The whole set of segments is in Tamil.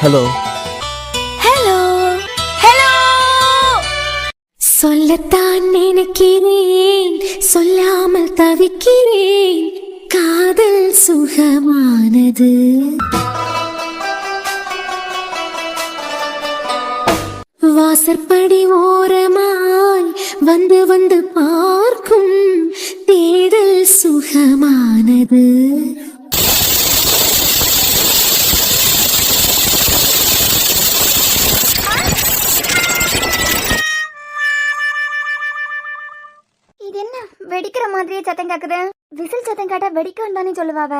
Hello hello hello. சொல்லத்தான் நினைக்கிறேன், சொல்லாமல் தவிக்கிறேன். காதல் சுகமானது. வாசற்படி ஓரமாய் வந்து வந்து பார்க்கும் தேடல் சுகமானது. இது என்ன வெடிக்கிற மாதிரியே சத்தம் கேக்குது? விசில் சத்தம் கேட்டா வெடிக்கும் தானே சொல்லுவாவ.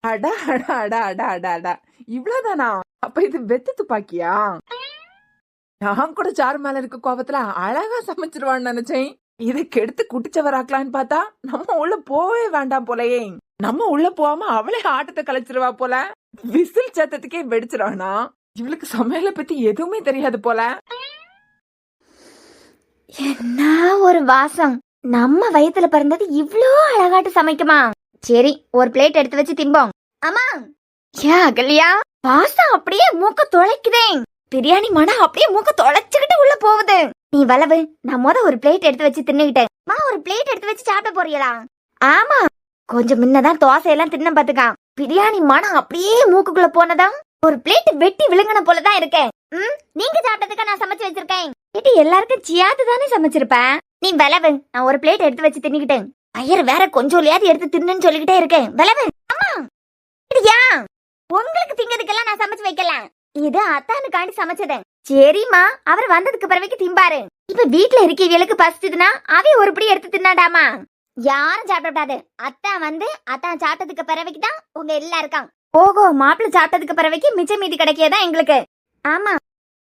அடா அடா அடா அடா அடா அடா, இவ்வளவுதானா? அப்ப இது வெத்து துப்பாக்கியா? நான் கூட சாரு மேல இருக்க கோபத்துல அழகா சமைச்சிருவான்னு நினைச்சேன். இதை கெடுத்து குட்டிச்சவராக்கலான்னு பார்த்தா நம்ம உள்ள போவே வேண்டாம் போலயே. நம்ம உள்ள போகாம அவளே ஆட்டத்தை கலைச்சிருவா போல. விசில் சத்தத்துக்கே வெடிச்சிருவானா? இவளுக்கு சமையல பத்தி எதுவுமே தெரியாது போல. என்ன ஒரு வாசம்! நம்ம வயித்துல பிறந்தது இவ்ளோ அழகாட்டு சமைக்குமா? சரி, ஒரு பிளேட் எடுத்து வச்சு திம்போம். அம்மா, ஏ அகல்யா, வாசம் அப்படியே மூக்க தொலைக்குதே. பிரியாணி மனம் அப்படியே மூக்க தொலைச்சுக்கிட்டு உள்ள போகுது. நீ வளவு, நான் ஒரு பிளேட் எடுத்து வச்சு தின்னுகிட்டேன். ஒரு பிளேட் எடுத்து வச்சு சாப்பிட போறீங்களா? ஆமா, கொஞ்சம் முன்னதான் தோசை எல்லாம் தின்ன பாத்துக்கா. பிரியாணி மனம் அப்படியே மூக்குக்குள்ள போனதான் ஒரு பிளேட் வெட்டி விழுங்கின போலதான் இருக்கேன். நீங்க சாப்பிட்டதுக்கு நான் சமைச்சு வச்சிருக்கேன். எல்லாருக்கும் சியாத்து தானே சமைச்சிருப்பேன். நீ வளவு, நான் ஒரு பிளேட் எடுத்து வச்சு தின்னுகிட்டேன். ஐயர் வேற கொஞ்சம் எடுத்து தின்னுன்னு சொல்லிக்கிட்டே இருக்கேன். வளவு, அம்மா, இதுயா உங்களுக்கு திங்கிறதுக்கெல்லாம் நான் சமைச்சு வைக்கலாம். இது அத்தானுக்காண்டி சமைச்சது. சரிம்மா, அவர் வந்ததுக்கு பிறகு திம்பாரு. இப்ப வீட்டுல இருக்கவங்களுக்கு பசிச்சதுன்னா அவைய ஒரு பிடி எடுத்து தின்னாடாமா? யாரும் சாப்பிடக்கூடாது. அத்தான் சாப்பிட்டதுக்கு பிறகுதான் உங்க எல்லாருக்கும். ஓகோ, மாப்பிள்ள சாப்பிட்டதுக்கு பிறகு மிச்ச மீதி கிடைக்கதான் எங்களுக்கு. ஆமா,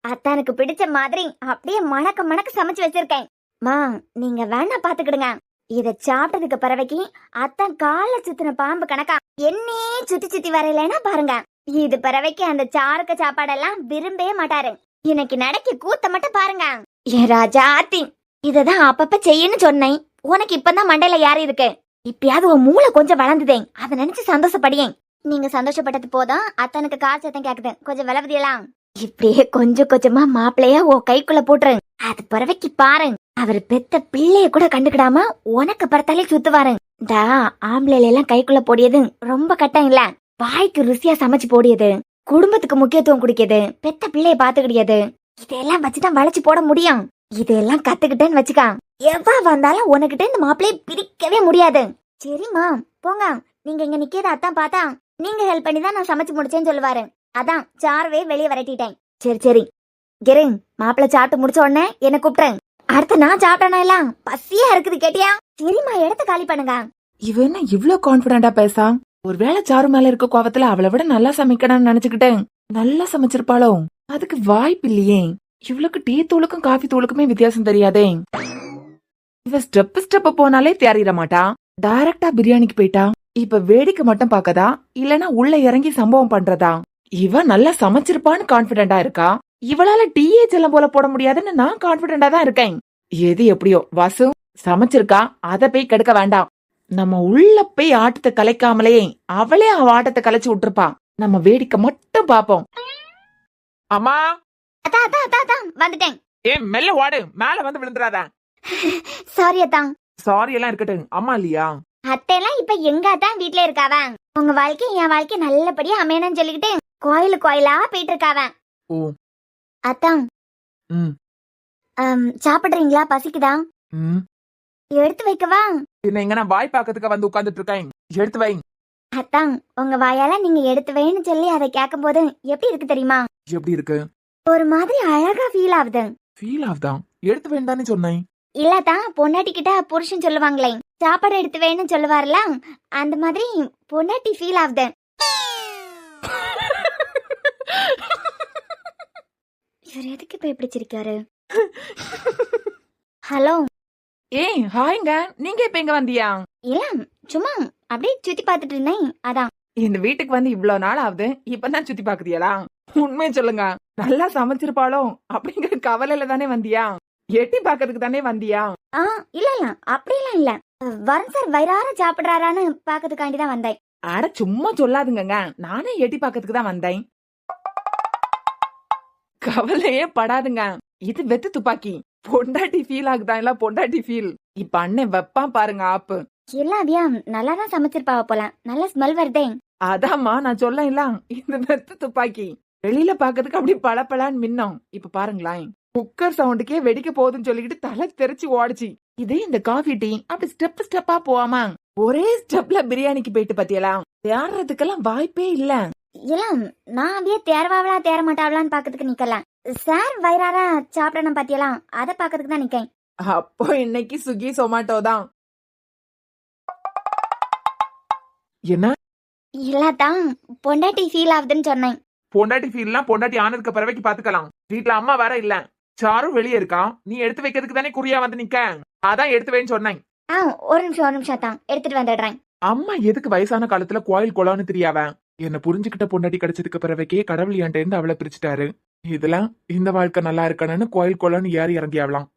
அத்தானுக்கு பிடிச்ச மாதிரி அப்படியே மணக்க மணக்க சமைச்சு வச்சிருக்கேன். மா, நீங்க வேணா பாத்துக்கிடுங்க. இத சாப்பிட்டதுக்கு பிறகு அத்தான் கால சுத்தின பாம்பு கணக்கா என்னே சுத்தி சுத்தி வரையிலன்னா பாருங்க. இது பிறவைக்கு அந்த சாருக்க சாப்பாடெல்லாம் விரும்பவே மாட்டாரு. இன்னைக்கு நடக்க கூத்த மட்டும் பாருங்க. ஏ ராஜா ஆத்தி, இததான் அப்பப்ப செய்யன்னு சொன்னேன். உனக்கு இப்பதான் மண்டையில யாரு இருக்கு? இப்பயாவது உன் மூளை கொஞ்சம் வளர்ந்துதேன். அதை நினைச்சு சந்தோஷப்படியேன். நீங்க சந்தோஷப்பட்டது போதும். அத்தனுக்கு கால் சத்தம் கேக்குது, கொஞ்சம் விளவுதியலாம். இப்படியே கொஞ்சம் கொஞ்சமா மாப்பிள்ளையா உன் கைக்குள்ள போட்டுரு. அது பிறவைக்கு பாரு, அவர் பெத்த பிள்ளைய கூட கண்டுக்கிடாம உனக்கு பரத்தாலே சுத்துவாரு. இந்த ஆம்பளைல எல்லாம் கைக்குள்ள போடியது ரொம்ப கட்டம் இல்ல. வாய்க்கு ருசியா சமைச்சு போடியது, குடும்பத்துக்கு முக்கியத்துவம் குடிக்கிறது, பெத்த பிள்ளைய பாத்துக்கிடியது, இதெல்லாம் வச்சுதான் வளைச்சு போட முடியும். இதெல்லாம் கத்துக்கிட்டேன்னு வச்சுக்கா, எவ்வா வந்தாலும் உனக்கிட்ட இந்த மாப்பிள்ளைய பிரிக்கவே முடியாது. சரிம்மா, போங்க. நீங்க இங்க நிக்கிறத அத்தான் பார்த்தா நீங்க ஹெல்ப் பண்ணி தான் நான் சமைச்சு முடிச்சேன்னு சொல்லுவாரு. அதான் சார்வே வெளியே விரட்டிட்டேன். சரி சரி, கிரேன் மாப்பிள்ள சாப்பிட்டு முடிச்ச உடனே என்ன கூப்பிட்டேன். அடுத்து நான் சாப்பிட்டேனா எல்லாம் பசியா இருக்குது, கேட்டியா? சரிம்மா, இடத்த காலி பண்ணுங்க. இவ என்ன இவ்வளவு கான்பிடண்டா பேசா? ஒருவேளை சாரு மேல இருக்க கோவத்துல அவளை விட நல்லா சமைக்கணும்னு நினைச்சுக்கிட்டேன். நல்லா சமைச்சிருப்பாளோ? அதுக்கு வாய்ப்பு இல்லையே. இவளுக்கு டீ தூளுக்கும் காஃபி தூளுக்குமே வித்தியாசம் தெரியாதே. இவ ஸ்டெப் போனாலே தேறிட மாட்டா. டைரக்டா பிரியாணிக்கு போயிட்டா. இப்ப வேடிக்கை மட்டும் பாக்கதா, இல்லனா உள்ள இறங்கி சம்பவம் பண்றதா? இவ நல்லா சமைச்சிருப்பான்னு கான்பிடண்டா இருக்கா. இவளால டீயே செல்லம் போல போட முடியாதுன்னு நான் கான்பிடண்டா தான் இருக்கேன். எது எப்படியோ, வாசு சமைச்சிருக்கா, அத போய் கெடுக்க வேண்டாம். நம்ம உள்ள போய் ஆட்டத்தை கலைக்காமலே அவளே அவ ஆட்டத்தை கலைச்சு விட்டுருப்பா. நம்ம வேடிக்கை மட்டும் பாப்போம். அம்மா, வந்துட்டேன். ஏன் மெல்ல ஓடு, மேல வந்து விழுந்துடாத. சாரி அத்தான். சாரி எல்லாம் இருக்கட்டும், அம்மா இல்லையா? அத்தையெல்லாம் இப்ப எங்க அத்தான் வீட்டுல இருக்காவ. உங்க வாழ்க்கை என் வாழ்க்கை நல்லபடியா அமையணும்னு சொல்லிக்கிட்டு கோயிலா போயிட்டு இருக்காவ. ஓ அத்தான், சாப்பிடுறீங்களா? பசிக்குதா? எடுத்து வைக்கவா? எங்க நான் வாய் பாக்கிறதுக்கு வந்து உட்கார்ந்துட்டு இருக்கேன். எடுத்து வை. அத்தான், உங்க வாயால நீங்க எடுத்து வைன்னு சொல்லி அதை கேட்கும் போது எப்படி இருக்கு தெரியுமா? எப்படி இருக்கு? ஒரு மாதிரி அழகா ஃபீல் ஆகுது. ஃபீல் ஆகுதா? எடுத்து வேண்டான்னு சொன்னேன். இல்லதான், பொண்டாட்டி கிட்ட புருஷன் சொல்லுவாங்களே, சாப்பாடு எடுத்து வேணும்னு சொல்லுவார்ல, அந்த மாதிரி பொண்டாட்டி ஃபீல் ஆகுது. இவர் எதுக்கு இப்ப எப்படி சிரிக்காரு? ஹலோ. ஏய் ஹாய்ங்க, நீங்க இப்ப எங்க வந்தியா? இல்ல, சும்மா அப்படியே சுத்தி பாத்துட்டு இருந்தேன், அதான். இந்த வீட்டுக்கு வந்து இவ்வளவு நாள் ஆகுது, இப்பதான் சுத்தி பாக்குறியா? உண்மையை சொல்லுங்க, நல்லா சமைச்சிருப்பாளோ அப்படிங்கிற கவலையில தானே வந்தியா? எட்டி பாக்கிறதுக்கு தானே வந்தியா? இல்ல இல்ல, அப்படியெல்லாம் இல்ல. வரன் சார் வயிறார சாப்பிடுறாரான்னு பாக்கிறதுக்காண்டி தான் வந்தேன். அட சும்மா சொல்லாதுங்க, நானே எட்டி பாக்கிறதுக்கு தான் வந்தேன். கவலையே படாதுங்க. இது வெத்து துப்பாக்கி. பொண்டாட்டி ஃபீல் ஆகுதா இல்ல பொண்டாட்டி ஃபீல். இப்ப அண்ணன் வெப்பான் பாருங்க ஆப்பு. எல்லாவியா நல்லா தான் சமைச்சிருப்பாவ போல. நல்ல ஸ்மெல் வருதே. அதாம்மா நான் சொல்ல இந்த வெத்து துப்பாக்கி வெளியில பாக்கிறதுக்கு அப்படி பளபளன்னு மின்னும். இப்ப பாருங்களேன், குக்கர் சவுண்டுக்கே வெடிக்க போகுதுன்னு சொல்லிக்கிட்டு தலை தெரிச்சு ஓடிச்சு. இதே இந்த காஃபி டீ அப்படி ஸ்டெப் ஸ்டெப்பா போவாமா, ஒரே ஸ்டெப்ல பிரியாணிக்கு போயிட்டு பாத்தியலாம். தேடுறதுக்கெல்லாம் வாய்ப்பே இல்ல. எல்லாம் நான் அப்படியே தேர்வாவளா தேர மாட்டாவளான்னு பாக்கிறதுக்கு நிக்கலாம். சார் வயிறாரா சாப்பிடணும் பாத்தியலாம், அதை பாக்கிறதுக்கு தான் நிக்கேன். அப்போ இன்னைக்கு ஸ்விக்கி சொமாட்டோ தான். என்ன இல்லாதான் பொண்டாட்டி ஃபீல் ஆகுதுன்னு சொன்னேன். பொண்டாட்டி ஃபீல்லாம் பொண்டாட்டி ஆனதுக்கு பிறவைக்கு பாத்துக்கலாம். வீட்டுல அம்மா வேற இல்ல, சாரும் வெளியே இருக்கா. நீ எடுத்து வைக்கிறதுக்கு தானே குறியா வந்து நிக்க, அதான் எடுத்து வைன்னு சொன்னேன். ஒரு நிமிஷம் தான் எடுத்துட்டு வந்துடுறேன். அம்மா எதுக்கு வயசான காலத்துல கோயில் குளம்னு தெரியாவ. என்ன புரிஞ்சுக்கிட்ட பொண்டாட்டி கிடைச்சதுக்கு பிறவைக்கே கடவுள் என்கிட்ட இருந்து அவளை பிரிச்சுட்டாரு. இதெல்லாம் இந்த வாழ்க்கை நல்லா இருக்கணும்னு கோயில் குளம்னு ஏறி இறங்கி ஆகலாம்.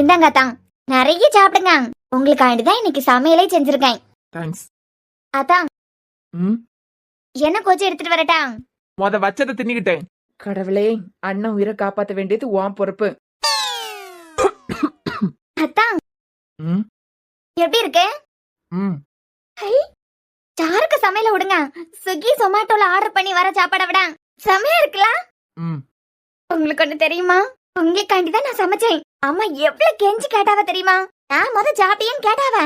இந்தாங்க தான் நிறைய சாப்பிடுங்க. உங்களுக்காண்டிதான் இன்னைக்கு சமையலே செஞ்சிருக்கேன். தேங்க்ஸ். அதான் என்ன கொஞ்சம் எடுத்துட்டு வரட்டா? வச்சதை தின்னுகிட்டேன். கடவுளே, அண்ணன் உயிரை காப்பாத்த வேண்டியது உன் பொறுப்பு. அதான் எப்படி இருக்கு? சாருக்கு சமையல விடுங்க. ஸ்விக்கி சொமாட்டோல ஆர்டர் பண்ணி வர சாப்பாட விட செமையா இருக்குல்ல? உங்களுக்கு ஒண்ணு தெரியுமா? உங்களுக்காண்டிதான் நான் சமைச்சேன். அம்மா எவ்வளவு கெஞ்சி கேட்டாவ தெரியுமா? நான் சாப்பிட்டேன்னு கேட்டாவ.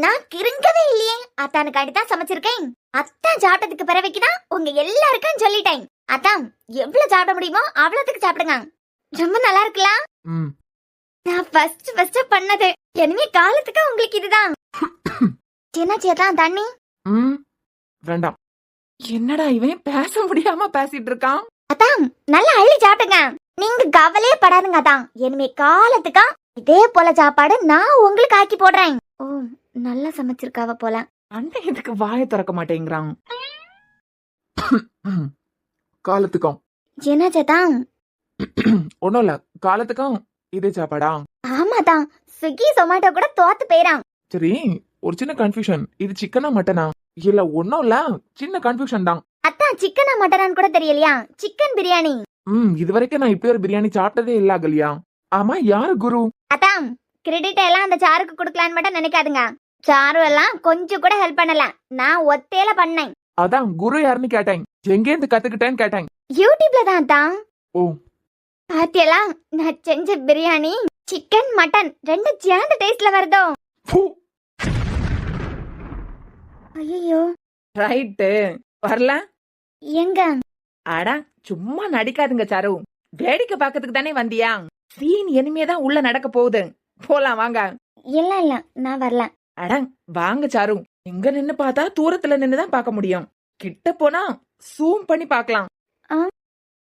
நான் கிருங்கவே இல்லையே. அத்தானுக்காண்டி தான் சமைச்சிருக்கேன். அத்தான் சாப்பிட்டதுக்கு பிறவைக்குதான் உங்க எல்லாருக்கும் சொல்லிட்டேன். அதான் எவ்வளவு சாப்பிட முடியுமோ அவ்வளவுக்கு சாப்பிடுங்க. ரொம்ப நல்லா இருக்குல்ல? நான் ஃபர்ஸ்ட் பண்ணது. எனவே காலத்துக்கு உங்களுக்கு இதுதான். சின்னச்சியதான் தண்ணி. வேண்டாம். என்னடா இவன் பேச முடியாம பேசிட்டு இருக்கான். அதான் நல்லா அள்ளி சாப்பிடுங்க. நீங்க கவலையே படாதுங்க. அதான் இனிமே காலத்துக்கா இதே போல சாப்பாடு நான் உங்களுக்கு ஆக்கி போடுறேன். ஓ, நல்லா சமைச்சிருக்காவ போல. அண்ணன் இதுக்கு வாயை திறக்க மாட்டேங்கிறான். காலத்துக்கும் என்னாச்சதான்? ஒண்ணும் இல்ல, காலத்துக்கும் இதே சாப்பாடா? ஆமாதான், ஸ்விக்கி சொமாட்டோ கூட தோத்து போயிறான். சரி, ஒரு சின்ன கன்ஃபியூஷன். இது சிக்கனா மட்டனா? இல்ல ஒன்னும் இல்ல, சின்ன கன்ஃபியூஷன் தான். அதான் சிக்கனா மட்டனான்னு கூட தெரியலையா? சிக்கன் பிரியாணி. இது வரைக்கும் நான் இப்படி ஒரு பிரியாணி சாப்பிட்டதே இல்ல அகல்யா. ஆமா, யாரு குரு? அதான் கிரெடிட் எல்லாம் அந்த சாருக்கு குடுக்கலான்னு மட்டும் நினைக்காதுங்க. சாரு எல்லாம் கொஞ்சம் கூட ஹெல்ப் பண்ணல. நான் ஒத்தையில பண்ணேன். அதான் குரு யாருன்னு கேட்டேன். எங்க இருந்து கத்துக்கிட்டேன்னு கேட்டேன். யூடியூப்ல தான். ஓ, பாத்தியெல்லாம் நான் செஞ்ச பிரியாணி சிக்கன் மட்டன் ரெண்டு சேர்ந்த டேஸ்ட்ல வருதோ. ஐயோ, ரைட்டு வரல. எங்க? அடா சும்மா நடிக்காதுங்க சாரு. வேடிக்கை பாக்கிறதுக்கு தானே வந்தியா? சீன் இனிமேதான் உள்ள நடக்க போகுது. போலாம் வாங்க. இல்ல நான் வரல. அட வாங்க சாரு. எங்க நின்னு பார்த்தா தூரத்துல நின்னுதான் பார்க்க முடியும். கிட்ட போனா சூம் பண்ணி பார்க்கலாம்.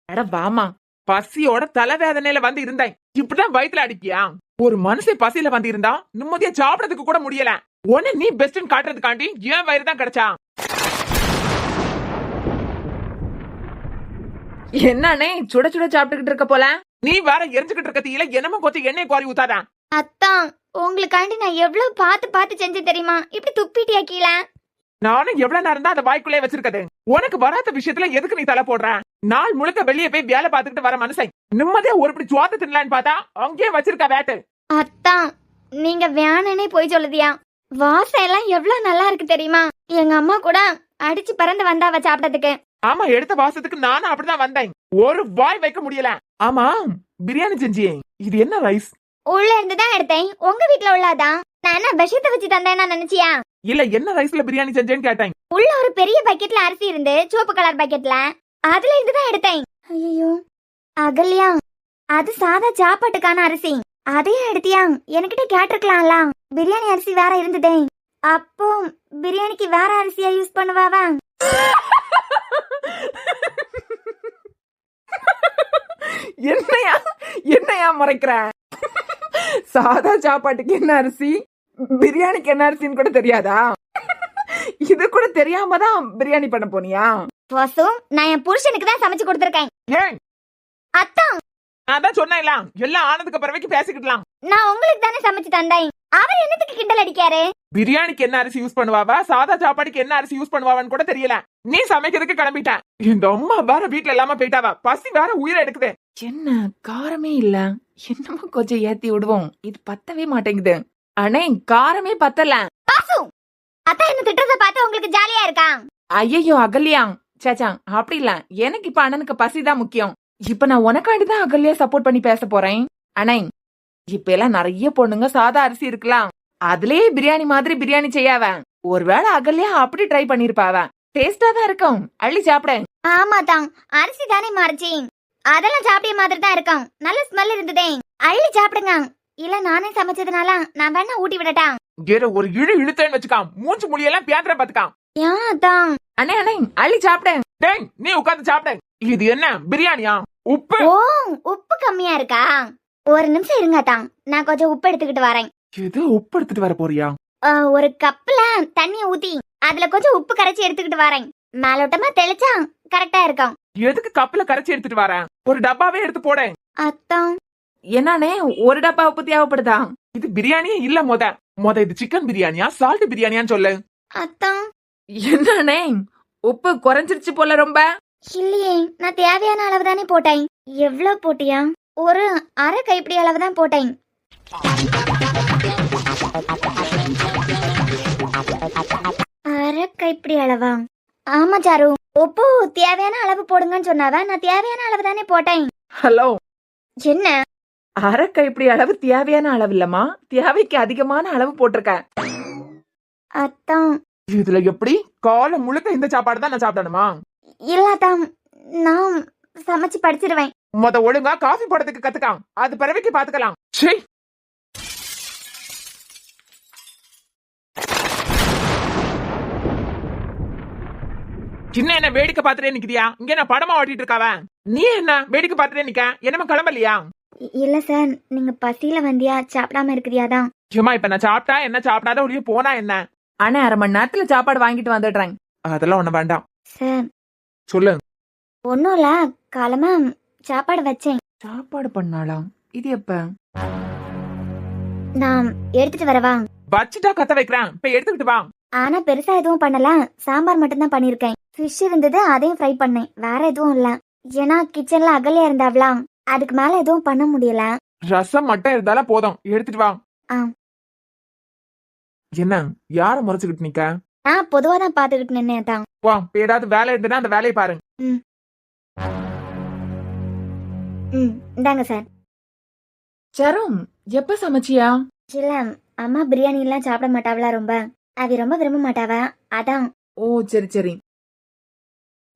அட வாமா. பசியோட தலைவேதனையில வந்து இருந்தேன். இப்படிதான் வயித்துல அடிக்கியா? ஒரு மனுஷன் பசியில வந்து இருந்தா நிம்மதியா சாப்பிடறதுக்கு கூட முடியல. உன்ன நீ பெஸ்ட்னு காட்டுறதுக்காண்டி ஏன் வயிறு தான் கிடைச்சா? என்னன்னே சுட சுட சாப்பிட்டுக்கிட்டு இருக்க போல. நீ வேற எரிஞ்சுக்கிட்டு இருக்க தீயில என்னமோ கொஞ்சம் எண்ணெய் குவாரி ஊத்தாதான். அத்தான் உங்களுக்காண்டி நான் எவ்வளவு பார்த்து செஞ்சு தெரியுமா? இப்படி துப்பிட்டியா கீழே? நானும் எவ்வளவு நேரம் தான் அந்த வாய்க்குள்ளே வச்சிருக்கது. உனக்கு வராத விஷயத்துல எதுக்கு நீ தலை போடுற? நாள் முழுக்க வெளியே போய் வேலை பார்த்துக்கிட்டு வர மனுஷன் நிம்மதியா ஒரு இப்படி சுவாத்த தின்னலான்னு பார்த்தா அங்கேயே வச்சிருக்க வேட்டு. அத்தான் நீங்க வேணனே போய் சொல்லுதியா? வாசம் எல்லாம் எவ்வளவு நல்லா இருக்கு தெரியுமா? எங்க அம்மா கூட அடிச்சு பறந்து வந்தாவ சாப்பிட்டதுக்கு. ஆமா, எடுத்த வாசத்துக்கு நானும் அப்படிதான் வந்தேன். ஒரு வாய் வைக்க முடியல. ஆமா, பிரியாணி செஞ்சியே, இது என்ன ரைஸ்? உள்ள இருந்துதான் எடுத்தேன். உங்க வீட்டுல உள்ளதான். நான் என்ன விஷயத்தை வச்சு தந்தேன்னா நினைச்சியா? இல்ல, என்ன ரைஸ்ல பிரியாணி செஞ்சேன்னு கேட்டேன். உள்ள ஒரு பெரிய பக்கெட்ல அரிசி இருந்து, சிவப்பு கலர் பக்கெட்ல, அதுல இருந்துதான் எடுத்தேன். ஐயோ அகல்யா, அது சாதா சாப்பாட்டுக்கான அரிசி. அதையும் எடுத்தியா? என்கிட்ட கேட்டிருக்கலாம்ல. பிரியாணி அரிசி வேற இருந்ததே. அப்போ பிரியாணிக்கு வேற அரிசியா யூஸ் பண்ணுவாவா? என்னையா முறைக்கிற? சாதா சாப்பாட்டுக்கு என்ன அரிசி, பிரியாணிக்கு என்ன அரிசின்னு கூட தெரியாதா? இது கூட தெரியாம தான் பிரியாணி பண்ண போனியா? நான் என் புருஷனுக்கு தான் சமைச்சு கொடுத்திருக்கேன். ஏன்? அத்தான் அதான் சொன்னேன்ல, எல்லாம் ஆனதுக்கு பிறகு பேசிக்கிடலாம். நான் உங்களுக்கு தானே சமைச்சு தந்தேன். அவர் என்னத்துக்கு கிண்டல் அடிக்காரு? பிரியாணிக்கு என்ன அரிசி யூஸ் பண்ணுவாவா, சாதா சாப்பாடுக்கு என்ன அரிசி யூஸ் பண்ணுவான்னு கூட தெரியல. நீ சமைக்கிறதுக்கு கிளம்பிட்ட. இந்த அம்மா வேற வீட்டுல இல்லாம போயிட்டாவ, பசி வேற உயிரை எடுக்குது. என்ன காரமே இல்ல, என்னமோ கொஞ்சம் ஏத்தி விடுவோம், இது பத்தவே மாட்டேங்குது. அண்ணே காரமே பத்தல. பாசு அத்தா என்ன திட்டத்தை பார்த்து உங்களுக்கு ஜாலியா இருக்கா? ஐயோ அகல்யா, சேச்சா அப்படி இல்ல, எனக்கு இப்ப அண்ணனுக்கு பசிதான் முக்கியம். இப்ப நான் உனக்காண்டிதான் அகல்யா சப்போர்ட் பண்ணி பேச போறேன். அண்ணே இப்ப எல்லாம் நிறைய பொண்ணுங்க சாதா அரிசி இருக்கலாம், அதுலயே பிரியாணி மாதிரி பிரியாணி செய்யாவ. ஒருவேளை அகல்யா அப்படி ட்ரை பண்ணிருப்பாவ, டேஸ்டா தான் இருக்கும், அள்ளி சாப்பிட. ஆமா தான், அரிசி தானே மாறிச்சு, அதெல்லாம் சாப்பிடிய மாதிரி தான் இருக்கும், நல்ல ஸ்மெல் இருந்ததே, அள்ளி சாப்பிடுங்க. இல்ல நானே சமைச்சதுனால நான் வேணா ஊட்டி விடட்டா? வேற ஒரு இழுத்தேன்னு வச்சுக்கான், மூச்சு முடியெல்லாம் பேந்திர பாத்துக்கான். ஏன் தான்? அண்ணே அண்ணே அள்ளி சாப்பிட. டேய் நீ உட்கார்ந்து சாப்பிட. இது என்ன பிரியாணியா? உப்பு ஓ உப்பு கம்மியா இருக்கா? ஒரு நிமிஷம் இருங்க தான், நான் கொஞ்சம் உப்பு எடுத்துக்கிட்டு வரேன். எது உப்பு எடுத்துட்டு வர போறியா? ஒரு கப்ல தண்ணிய ஊத்தி அதுல கொஞ்சம் உப்பு கரைச்சி எடுத்துக்கிட்டு வரேன். மேலோட்டமா தெளிச்சா கரெக்டா இருக்கும். எதுக்கு கப்புல கரைச்சி எடுத்துட்டு வர? ஒரு டப்பாவே எடுத்து போட. அத்தான் என்னண்ணே ஒரு டப்பா உப்பு தேவைப்படுதா? இது பிரியாணியே இல்ல. மொத இது சிக்கன் பிரியாணியா சால்ட் பிரியாணியான்னு சொல்லு. அத்தான் என்னண்ணே உப்பு குறைஞ்சிருச்சு போல ரொம்ப. இல்லையே, நான் தேவையான அளவு தானே போட்டேன். எவ்வளவு போட்டியா? ஒரு அரை கைப்பிடி அளவு தான் போட்டேன். அரை கைப்பிடி அளவா? ஆமா சாரு, உப்பு தேவையான அளவு போடுங்கன்னு சொன்னாவ, நான் தேவையான அளவு தானே போட்டேன். ஹலோ, என்ன அரை கைப்பிடி அளவு தேவையான அளவு இல்லம்மா, தேவைக்கு அதிகமான அளவு போட்டிருக்க. அத்தான் இதுல எப்படி காலம் முழுக்க இந்த சாப்பாடு தான் நான் சாப்பிடணுமா? இல்லாதான், நான் சமைச்சு படிச்சிருவேன். மொத ஒழுங்கா காஃபி போடுறதுக்கு கத்துக்கான், அது பிறவைக்கு பாத்துக்கலாம். சீ, சின்ன என்ன வேடிக்கை பாத்துட்டே நிக்கிறியா? இங்க என்ன படமா ஓட்டிட்டு இருக்காவ? நீ என்ன வேடிக்கை பாத்துட்டே நிக்க? என்னமா கிளம்பலையா? இல்ல சார், நீங்க பசியில வந்தியா சாப்பிடாம இருக்கிறியாதான்? சும்மா இப்ப நான் சாப்பிட்டா என்ன, சாப்பிடாத ஒளிய போனா என்ன? அண்ணே அரை மணி நேரத்துல சாப்பாடு வாங்கிட்டு வந்துடுறேன். அதெல்லாம் ஒண்ணு வேண்டாம். சார் சொல்லு. ஒன்னும் இல்ல, காலமா சாப்பாடு வச்சேன். சாப்பாடு பண்ணாலாம், இது எப்ப? நான் எடுத்துட்டு வரவா? வச்சுட்டா கத்த வைக்கிறேன், இப்ப எடுத்துக்கிட்டு வா. ஆனா பெருசா எதுவும் பண்ணல, சாம்பார் மட்டும் தான் பண்ணிருக்கேன். ஃபிஷ் இருந்தது, அதையும் ஃப்ரை பண்ணேன், வேற எதுவும் இல்ல. ஏன்னா கிச்சன்ல அகலையா இருந்தாவலாம், அதுக்கு மேல எதுவும் பண்ண முடியல. ரசம் மட்டும் இருந்தாலும் போதும், எடுத்துட்டு வா. ஆ. என்ன யார முறைச்சுக்கிட்டு நிக்க? நான் பொதுவா தான் பாத்துக்கிட்டு நின்னேன் தான். வா, இப்ப ஏதாவது வேலை இருந்ததுன்னா அந்த வேலையை பாருங்க. இந்தாங்க சார். சரும் எப்ப சமைச்சியா? இல்ல, அம்மா பிரியாணி எல்லாம் சாப்பிட மாட்டாவளா, ரொம்ப அது ரொம்ப விரும்ப மாட்டாவ, அதான். ஓ சரி சரி.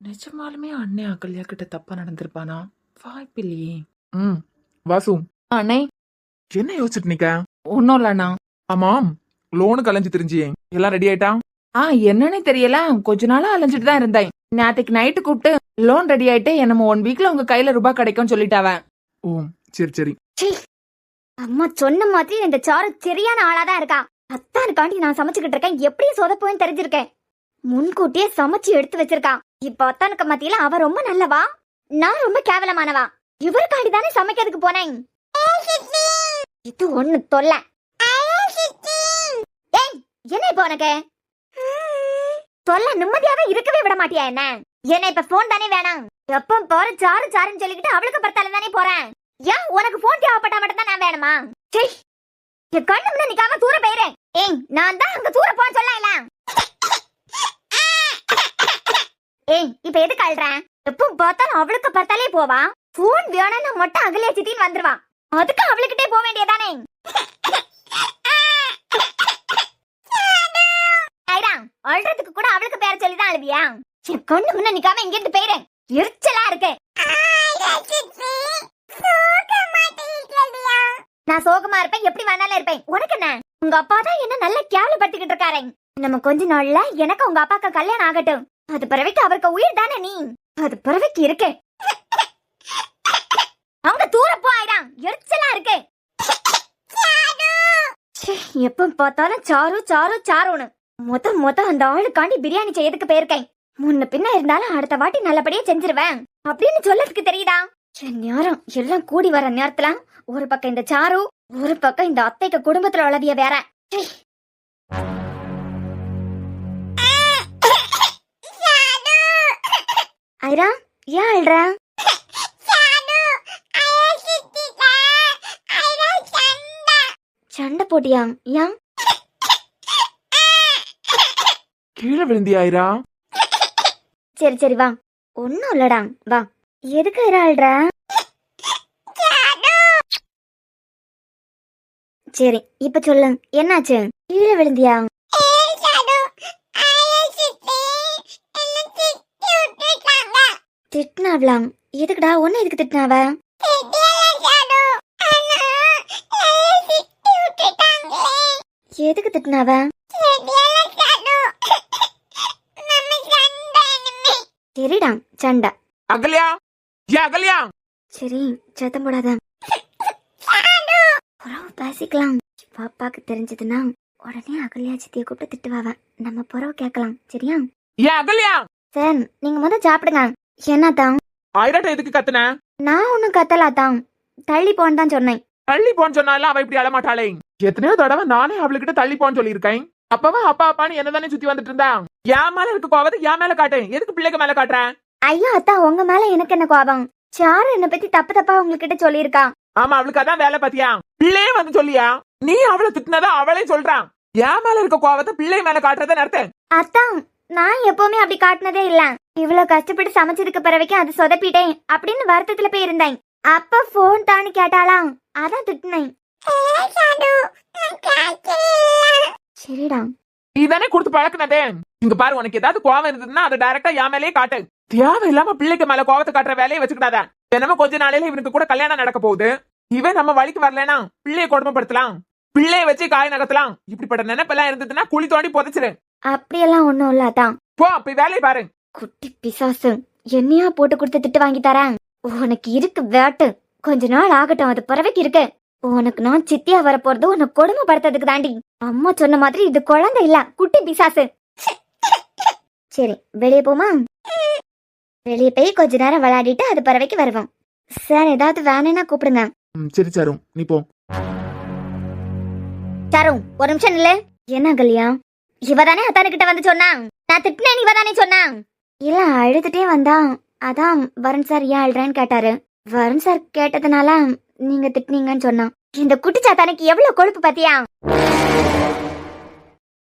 நிஜமாலுமே அண்ணே அகல்யா கிட்ட தப்பா நடந்திருப்பானா? வாய்ப்பில்லையே. வாசு, அண்ணே என்ன யோசிச்சுட்டு நிக்க? ஒன்னும் இல்லண்ணா. ஆமாம், லோனு கலைஞ்சு தெரிஞ்சியே, எல்லாம் ரெடி ஆயிட்டா? என்னன்னே தெரியல, கொஞ்ச நாளா அலைஞ்சிட்டு தான் இருந்தேன். நேற்றுக்கு நைட்டு கூப்பிட்டு லோன் ரெடி ஆயிட்டு என்னமோ 1 வீக்ல உங்க கையில ரூபாய் கிடைக்கும் சொல்லிட்டாவ. ஓ சரி சரி. அம்மா சொன்ன மாதிரி இந்த சாரு சரியான ஆளாதான் இருக்கா. அத்தானுக்காண்டி நான் சமைச்சுக்கிட்டு இருக்கேன், எப்படி சொதப்புன்னு தெரிஞ்சிருக்கேன். முன்கூட்டியே சமைச்சு எடுத்து வச்சிருக்கான். இப்ப அத்தானுக்கு மத்தியில அவ ரொம்ப நல்லவா, நான் ரொம்ப கேவலமானவா. இவருக்காண்டி தானே சமைக்கிறதுக்கு போனேன். இது ஒண்ணு தொல்லை. ஏய், என்ன இப்ப உனக்கு தொல்லை? நிம்மதியாவே இருக்கவே விட மாட்டியா என்ன? என்ன இப்ப போன் தானே வேணாம், எப்ப போற சாரு சாருன்னு சொல்லிக்கிட்டு அவளுக்கு பர்த்தால தானே போறேன். ஏன் உனக்கு போன் தேவைப்பட்டா மட்டும் தான் நான் வேணுமா? என் கண்ணு முன்ன நிக்காம தூர போயிறேன். ஏய், நான் தான் அங்க தூர போன்னு சொல்லல. ஏய், இப்ப எதுக்கு அழுறேன்? எப்ப பார்த்தாலும் அவளுக்கு பார்த்தாலே போவா, போன் வேணும்னா மட்டும் அகலே சித்தின்னு வந்துருவா. அதுக்கு அவளுக்கிட்டே போக வேண்டியதானே? அழுறதுக்கு கூட அவளுக்கு பேர சொல்லிதான் அழுவியா? என் கண்ணு முன்ன நிக்காம இங்க இருந்து போயிறேன், எரிச்சலா இருக்கு. நான் சோகமா இருப்பேன், எப்படி வேணாலும் இருப்பேன், உனக்கு என்ன? உங்க அப்பா தான் என்ன நல்ல கேவலப்படுத்திக்கிட்டு இருக்காரு. நம்ம கொஞ்ச நாள்ல எனக்கு உங்க அப்பாக்கு கல்யாணம் ஆகட்டும், அது பிறவைக்கு அவருக்கு உயிர் தானே நீ, அது பிறவைக்கு இருக்கு. அவங்க தூர போயிடான், எரிச்சலா இருக்கு. எப்ப பார்த்தாலும் சாரு சாரு சாருன்னு மொத்த அந்த ஆளுக்காண்டி பிரியாணி செய்யறதுக்கு போயிருக்கேன். முன்ன பின்ன இருந்தாலும் அடுத்த வாட்டி நல்லபடியா செஞ்சிருவேன் அப்படின்னு சொல்லறதுக்கு தெரியுதா? என் நேரம் எல்லாம் கூடி வர நேரத்துல ஒரு பக்கம் இந்த சாரு, ஒரு பக்கம் இந்த அத்தைக்கு குடும்பத்துல உள்ளதிய வேற. ஐரா ஏன் அழுற? சண்டை போட்டியா? ஏன்? கீழே விழுந்தியா ஐரா? சரி சரி வா, ஒன்னும் இல்லடா, வா. எதுக்கு ஐரா அழுற? சரி இப்ப சொல்லு, என்னாச்சு? கீழே விழுந்தியா? திட்டினாவலாம்? எதுக்குடா? ஒன்னு எதுக்கு திட்டினாவ? எதுக்கு திட்டினாவ? சரிடா, சண்டை. அகல்யா, ஏன் அகல்யா? சரி சத்தம் போடாத, புறவு பேசிக்கலாம். பாப்பாக்கு தெரிஞ்சதுன்னா உடனே அகல்யா சித்திய கூப்பிட்டு திட்டுவாவ. நம்ம புறவு கேட்கலாம், சரியா? ஏன் அகல்யா? சார் நீங்க முதல் சாப்பிடுங்க. என்னத்தான்? ஐராட்ட எதுக்கு கத்துன? நான் ஒன்னும் கத்தலாத்தான், தள்ளி போன்னு தான் சொன்னேன். தள்ளி போன்னு சொன்னாலும் அவ இப்படி அழமாட்டாளே. எத்தனையோ தடவை நானே அவளுக்கிட்ட தள்ளி போன்னு சொல்லியிருக்கேன். அப்பவும் அப்பா அப்பான்னு என்னதானே சுத்தி வந்துட்டு இருந்தா. என் மேல இருக்க கோவத்தை என் மேல காட்டு, எதுக்கு பிள்ளைக்கு மேல காட்டுற? ஐயோ அத்தா, உங்க மேல எனக்கு என்ன கோபம்? சாரு என்ன பத்தி தப்பு தப்பா உங்ககிட்ட சொல்லியிருக்கா. ஆமா, அவளுக்கு அதான் வேலை பாத்தியா? பிள்ளையே வந்து சொல்லியா? நீ அவளை திட்டினதா அவளே சொல்றான். என் மேல இருக்க கோவத்தை பிள்ளை மேல காட்டுறத அர்த்தம். அத்தான், நான் எப்பவுமே அப்படி காட்டினதே இல்ல. இவ்வளவு கஷ்டப்பட்டு சமைச்சதுக்கு பிறகு அது சொதப்பிட்டேன் அப்படின்னு வருத்தத்துல போய் இருந்தேன். அப்ப போன் தானு கேட்டாலாம், அதான் திட்டினேன். சரிடா, நீதானே கொடுத்து பழக்கினதே. இங்க பாரு, உனக்கு ஏதாவது கோவம் இருந்ததுன்னா அதை டைரக்டா என் மேலேயே காட்டு. தேவையில்லாம பிள்ளைக்கு மேல கோவத்தை காட்டுற வேலையை வச்சுக்கிட்டாத. தினமும் கொஞ்ச நாளையில இவனுக்கு கூட கல்யாணம் நடக்க போகுது. இவன் நம்ம வழிக்கு வரலனா பிள்ளைய கொடுமைப்படுத்தலாம், பிள்ளைய வச்சு காய் நகர்த்தலாம். இப்படிப்பட்ட நினைப்பெல்லாம் இருந்ததுன்னா குழி தோண்டி புதைச்சிரு. அப்படியெல்லாம் ஒண்ணும் இல்ல அதான். போ, போய் வேலையை பாரு. குட்டி பிசாசு, என்னையா போட்டு கொடுத்து திட்டு வாங்கி தரேன். உனக்கு இருக்கு வேட்டு, கொஞ்ச நாள் ஆகட்டும், அது பிறவைக்கு இருக்கு. உனக்கு நான் சித்தியா வரப்போறது உன்னை கொடுமைப்படுத்துறதுக்கு தாண்டி. அம்மா சொன்ன மாதிரி இது குழந்தை இல்ல, குட்டி பிசாசு. சரி வெளியே போமா? வெளியே போய் கொஞ்ச நேரம் விளையாடிட்டு அது பிறவைக்கு வருவோம். சார் ஏதாவது வேணும்னா கூப்பிடுங்க. சரி சாரும், நீ போ. சாரும் ஒரு நிமிஷம் இல்ல. என்ன கல்யா? இவதானே அத்தானுக்கிட்ட வந்து சொன்னான் நான் திட்டினேன், இவதானே சொன்னான். இல்ல அழுதுட்டே வந்தான், அதான் வருண் சார் ஏன் அழுறேன்னு கேட்டாரு. வருண் சார் கேட்டதுனால நீங்க திட்டினீங்கன்னு சொன்னான். இந்த குட்டிச்சாத்தானுக்கு எவ்வளவு கொழுப்பு பாத்தியா?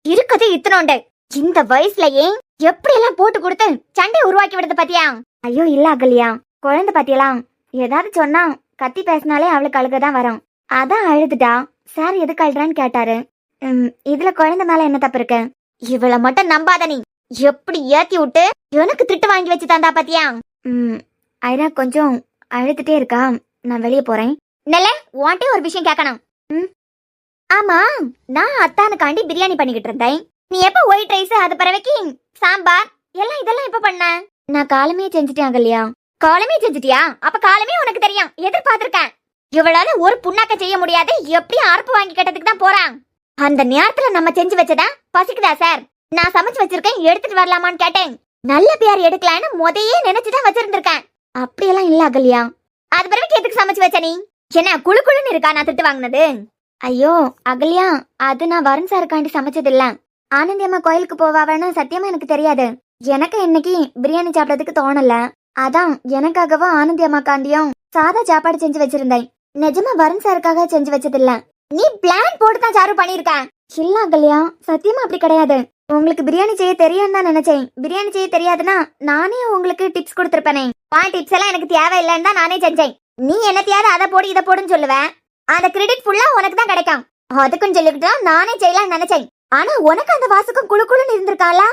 இருக்கதே இத்தனோண்டு, இந்த வயசுலயே எப்படி எல்லாம் போட்டு கொடுத்து சண்டை உருவாக்கி விடுறது பாத்தியா? ஐயோ இல்ல அகல்யா, குழந்தை பாத்தியலாம், ஏதாவது சொன்னா கத்தி பேசினாலே அவளுக்கு அழுகதான் வரும். அதான் அழுதுட்டா. சார் எதுக்கு அழுறான்னு கேட்டாரு. இதுல குழந்தை மேல என்ன தப்பு இருக்கு? இவளை மட்டும் நம்பாத நீ. எப்படி ஏத்தி விட்டு எனக்கு திட்டு வாங்கி வச்சு தந்தா பாத்தியா? ஐரா கொஞ்சம் அழுதுட்டே இருக்கா, நான் வெளியே போறேன். நெல்ல உன்ட்டே ஒரு விஷயம் கேட்கணும். ஆமா, நான் அத்தானுக்காண்டி பிரியாணி பண்ணிக்கிட்டு இருந்தேன். நீ எப்ப ஒயிட் ரைஸ், அது பிறவைக்கு சாம்பார் எல்லாம் இதெல்லாம் எப்ப பண்ண? நான் காலமே செஞ்சுட்டேன் அகல்யா. காலமே செஞ்சுட்டியா? அப்ப காலமே உனக்கு தெரியும், எதிர்பார்த்திருக்கேன். இவளால ஒரு புண்ணாக்க செய்ய முடியாது, எப்படி அறுப்பு வாங்கி கேட்டதுக்கு தான் போறான். அந்த நேரத்துல நம்ம செஞ்சு வச்சதா பசிக்குதா சார்? நான் சமைச்சு வச்சிருக்கேன், எடுத்துட்டு வரலாமான்னு கேட்டேன். நல்ல பேர் எடுக்கலான்னு முதையே நினைச்சுதான் வச்சிருந்திருக்கேன். அப்படியெல்லாம் இல்ல அகல்யா. அது பிறகு எதுக்கு சமைச்சு வச்ச நீ? என்ன குழு குழுன்னு இருக்கா நான் திட்டு வாங்கினது? ஐயோ அகல்யா, அது நான் வருண் சாருக்காண்டி சமைச்சது இல்ல. ஆனந்தி அம்மா கோயிலுக்கு போவாவேன்னு சத்தியமா எனக்கு தெரியாது. எனக்கு இன்னைக்கு பிரியாணி சாப்பிடறதுக்கு தோணல, அதான் எனக்காகவும் ஆனந்தி அம்மாக்காண்டியும் சாதா சாப்பாடு செஞ்சு வச்சிருந்தேன். நிஜமா வருண் சாருக்காக செஞ்சு வச்சது இல்ல. நீ பிளான் போட்டு தான் சாரு பண்ணிருக்க. இல்ல அகல்யா, சத்தியமா அப்படி கிடையாது. உங்களுக்கு பிரியாணி செய்ய தெரியும் தான் நினைச்சேன். பிரியாணி செய்ய தெரியாதுன்னா நானே உங்களுக்கு டிப்ஸ் கொடுத்திருப்பேனே. டிப்ஸ் எல்லாம் எனக்கு தேவையில்லைன்னு தான் நானே செஞ்சேன். நீ என்னத்தையாவது அதை போடு இதை போடுன்னு சொல்லுவேன், அந்த கிரெடிட் ஃபுல்லா உனக்கு தான் கிடைக்கும். அதுக்குன்னு சொல்லிக்கிட்டு நானே செய்யலாம்னு நினைச்சேன். ஆனா உனக்கு அந்த வாசகம் குழு குழுன்னு இருந்திருக்காளா?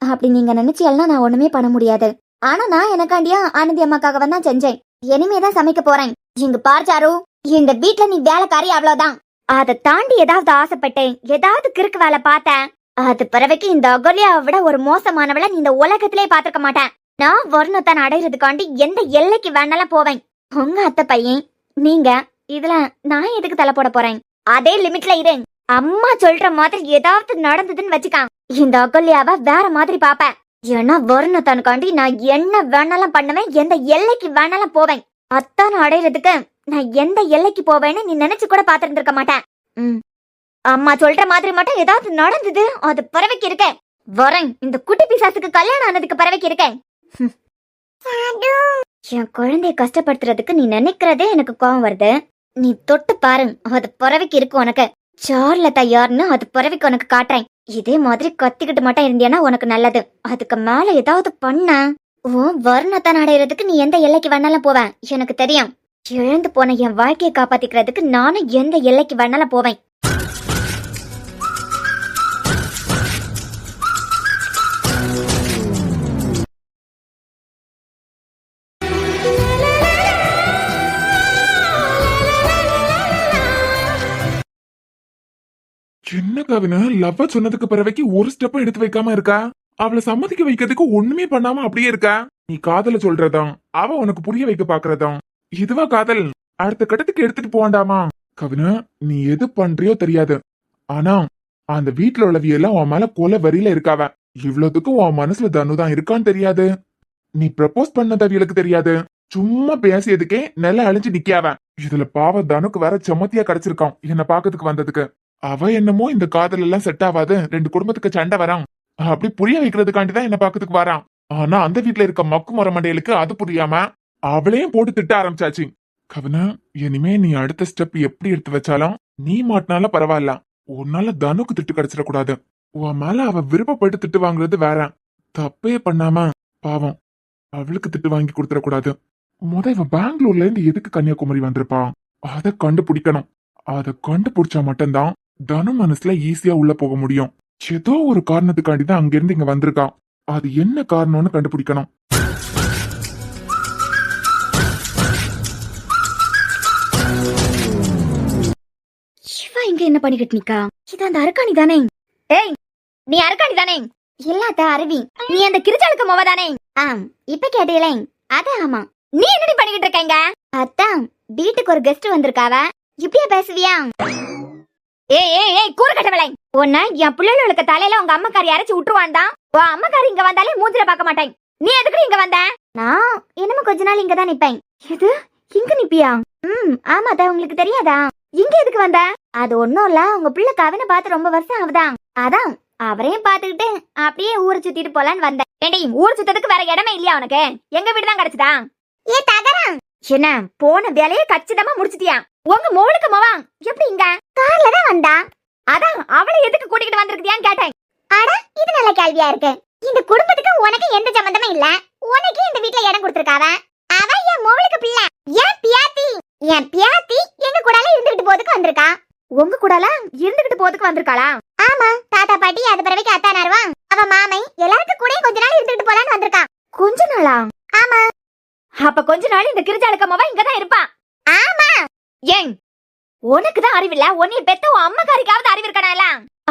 அப்படி நீங்க நினைச்சியல்னா நான் ஒண்ணுமே பண்ண முடியாது. ஆனா நான் எனக்காண்டியா ஆனந்தி அம்மாக்காக தான் செஞ்சேன். இனிமேதான் சமைக்க போறேன். இங்க பார் சாரு, இந்த வீட்ல நீ வேலைக்காரி அவ்வளவுதான். அதை தாண்டி ஏதாவது ஆசைப்பட்டேன், ஏதாவது கிறுக்கு வேலை பார்த்தேன், அது பிறவைக்கு இந்த அகல்யாவை விட ஒரு மோசமானவளை நீ இந்த உலகத்திலே பாத்துக்க மாட்டேன். நான் வருணத்தான் அடையிறதுக்காண்டி எந்த எல்லைக்கு வேணாலும் போவேன். உங்க அத்தை பையன் நீங்க, இதுல நான் எதுக்கு தலை போட போறேன்? அதே லிமிட்ல இரு. அம்மா சொல்ற மாதிரி ஏதாவது நடந்ததுன்னு வச்சுக்கான், இந்த அகல்யாவை வேற மாதிரி பாப்பேன். ஏன்னா வருணத்தானுக்காண்டி நான் என்ன வேணாலும் பண்ணுவேன், எந்த எல்லைக்கு வேணாலும் போவேன். அத்தான அடையிறதுக்கு நான் எந்த எல்லைக்கு போவேன்னு நீ நினைச்சு கூட பாத்துருந்துருக்க மாட்டேன். அம்மா சொல்ற மாதிரி மட்டும் ஏதாவது நடந்தது, அது பிறவைக்கு இருக்க வரேன். இந்த குட்டி பிசாசுக்கு கல்யாணம் ஆனதுக்கு பிறவைக்கு இருக்கேன். என் குழந்தைய கஷ்டப்படுத்துறதுக்கு நீ நினைக்கிறதே எனக்கு கோவம் வருது. நீ தொட்டு பாரு, அது பிறவிக்கு இருக்கு உனக்கு. சார்லதா யாருன்னு அது பிறவிக்கு உனக்கு காட்டுறேன். இதே மாதிரி கத்திக்கிட்டு மட்டும் இருந்தியானா உனக்கு நல்லது. அதுக்கு மேல ஏதாவது பண்ண வர்ணத்தை அடையிறதுக்கு நீ எந்த எல்லைக்கு வேணாலும் போவேன், எனக்கு தெரியும். இழந்து போன என் வாழ்க்கையை காப்பாத்திக்கிறதுக்கு நானும் எந்த எல்லைக்கு வேணாலும் போவேன். என்ன கவின லவ்வ சொன்னதுக்கு பிறவைக்கு ஒரு ஸ்டெப் எடுத்து வைக்காம இருக்கா? அவளை சம்மதிக்க வைக்கிறதுக்கு ஒண்ணுமே பண்ணாம அப்படியே இருக்கா? நீ காதல சொல்றதாம், அவ உனக்கு புரிய வைக்க பாக்குறதாம். இதுவா காதல்? அடுத்த கட்டத்துக்கு எடுத்துட்டு போவாண்டாமா? கவின, நீ எது பண்றியோ தெரியாது, ஆனா அந்த வீட்டுல உள்ளவியெல்லாம் உன் மேல கொலை வரியில இருக்காவ. இவ்வளவுக்கும் உன் மனசுல தனுதான் இருக்கான்னு தெரியாது. நீ ப்ரப்போஸ் பண்ணதவியலுக்கு தெரியாது. சும்மா பேசியதுக்கே நில அழிஞ்சு நிக்காவ. இதுல பாவ தனுக்கு வேற செமத்தியா கிடைச்சிருக்கான் என்ன பாக்கிறதுக்கு வந்ததுக்கு. அவ என்னமோ இந்த காதல் எல்லாம் செட் ஆகாது, 2 குடும்பத்துக்கு சண்டை வரான் அப்படி புரிய வைக்கிறதுக்காண்டிதான் என்ன பாக்கிறதுக்கு வரான். ஆனா அந்த வீட்டுல இருக்க மக்கு முறை மண்டைகளுக்கு அது புரியாம அவளையும் போட்டு திட்ட ஆரம்பிச்சாச்சு. கவனா, இனிமே நீ அடுத்த ஸ்டெப் எப்படி எடுத்து வச்சாலும் நீ மாட்டினால பரவாயில்ல, உன்னால தனுக்கு திட்டு கிடைச்சிடக்கூடாது. உன் மேல அவ விருப்பப்பட்டு திட்டு வாங்குறது வேற, தப்பே பண்ணாம பாவம் அவளுக்கு திட்டு வாங்கி கொடுத்துடக்கூடாது. இவ பெங்களூர்ல இருந்து எதுக்கு கன்னியாகுமரி வந்திருப்பா? அதை கண்டுபிடிக்கணும். அதை கண்டுபிடிச்சா மட்டும்தான் தனு மனசுல ஈஸியா உள்ள போக முடியும். ஏதோ ஒரு காரணத்துக்காண்டிதான் அங்கிருந்து இங்க வந்திருக்கா. அது என்ன காரணம்னு கண்டுபிடிக்கணும். சிவா இங்க என்ன பண்ணிக்கிட்டு நிக்கா? இது அந்த அரக்காணி தானே? ஏய், நீ அரக்காணி தானே? இல்லாத அருவி, நீ அந்த கிரிச்சாளுக்கு மொவ தானே? இப்ப கேட்டீங்களே, அது ஆமா. நீ என்னடி பண்ணிக்கிட்டு இருக்கீங்க? அதான் வீட்டுக்கு ஒரு கெஸ்ட் வந்திருக்காவ, இப்படியா பேசுவியா? ஏய் கூறு கட்டவளை, உன்ன என் பிள்ளைகளுக்கு தலையில உங்க அம்மக்காரி அரைச்சு விட்டுருவான்டா. உன் அம்மக்காரி இங்க வந்தாலே மூஞ்சில பார்க்க மாட்டேன். நீ எதுக்கு இங்க வந்த? நான் என்னமோ கொஞ்ச நாள் இங்கதான் நிப்பேன். இது இங்க நிப்பியா? ஆமாதா, உங்களுக்கு தெரியாதா? இங்க எதுக்கு வந்த? அது ஒண்ணும் இல்ல, உங்க பிள்ளை கவினை பார்த்து ரொம்ப வருஷம் ஆகுதான், அதான் அவரையும் பாத்துக்கிட்டு அப்படியே ஊரை சுத்திட்டு போலான்னு வந்தேன். ஏண்டி, ஊர் சுத்ததுக்கு வேற இடமே இல்லையா உனக்கு? எங்க வீடு தான் கிடைச்சதா? ஏ தகரம், என்ன போன வேலையே கச்சிதமா முடிச்சிட்டியா? உங்க மோளுக்கு மோவா எப்படி இங்க கார்ல தான் வந்தா? அதான் அவளை எதுக்கு கூட்டிட்டு வந்திருக்கியான்னு கேட்டேன். அட, இது நல்ல கேள்வியா இருக்கு. இந்த குடும்பத்துக்கு உனக்கு எந்த சம்பந்தமும் இல்ல, உனக்கு இந்த வீட்ல இடம் கொடுத்திருக்காவ. அவ என் மோளுக்கு பிள்ளை, என் பியாத்தி எங்க கூடால இருந்துகிட்டு போறதுக்கு வந்திருக்கா. உங்க கூடால இருந்துகிட்டு போறதுக்கு வந்திருக்காளா? ஆமா, தாத்தா பாட்டி அது பிறவைக்கு அத்தானாருவா, அவ மாமை எல்லாருக்கும் கூட கொஞ்ச நாள் இருந்துகிட்டு போலான்னு வந்திருக்கா. கொஞ்ச நாளா? ஆமா. அப்ப கொஞ்ச நாள் இந்த கிரிஜாளுக்கம்மாவா இங்கதான் இருப்பா? ஆமா. ஏன் உனக்குதான் அறிவில்ல? உன்னைய பெத்த உன் அம்மக்காரிக்காவது அறிவு இருக்கனால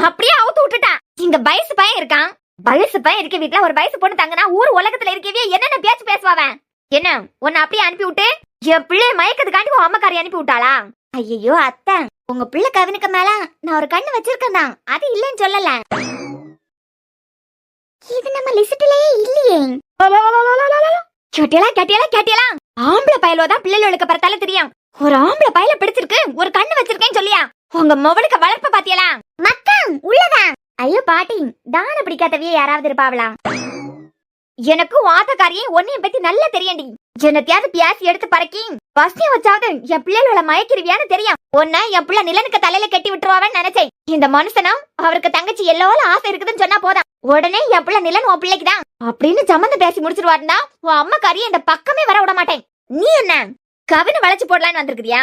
அப்படியே அவுத்து விட்டுட்டா. இங்க வயசு பையன் இருக்கான், வயசு பையன் இருக்க வீட்டுல ஒரு வயசு பொண்ணு தங்கினா ஊர் உலகத்துல இருக்கவே என்னென்ன பேச்சு பேசுவாவ? என்ன உன்னை அப்படியே அனுப்பி விட்டு என் பிள்ளைய மயக்கத்துக்காண்டி உன் அம்மக்காரி அனுப்பி விட்டாளா? ஐயோ அத்தை, உங்க பிள்ளை கவினுக்கு மேல நான் ஒரு கண்ணு வச்சிருக்கேன் தான், அது இல்லைன்னு சொல்லல. இது நம்ம லிஸ்ட்லயே இல்லையே. கேட்டியலா ஆம்பளை பயலோதான் பிள்ளைகளுக்கு பரத்தால தெரியும். ஒரு ஆம்பளை பயல பிடிச்சிருக்கு, ஒரு கண்ணு வச்சிருக்கேன்னு சொல்லியா? உங்க மொவளுக்கு வளர்ப்ப பாத்தியலா? மக்கா உள்ளதா? ஐயோ பாட்டி, தான பிடிக்காதவியே யாராவது இருப்பாவளா? எனக்கு வாத்தக்காரியே உன்னைய பத்தி நல்லா தெரியண்டி. என்னத்தையாவது பியாசி எடுத்து பறக்கி பசியம் வச்சாவது என் பிள்ளைகளோட மயக்கிருவியான்னு தெரியும். உன்ன என் பிள்ளை நிலனுக்கு தலையில கட்டி விட்டுருவான்னு நினைச்சேன். இந்த மனுஷனும் அவருக்கு தங்கச்சி எல்லோல ஆசை இருக்குதுன்னு சொன்னா போதும், உடனே என் பிள்ளை நிலன் உன் பிள்ளைக்குதான் அப்படின்னு சம்மந்தம் பேசி முடிச்சிருவாருன்னா உன் அம்மாக்காரியை இந்த பக்கமே வர விட மாட்டேன். நீ என்ன கவினை வளைச்சு போடலான்னு வந்திருக்கிறியா?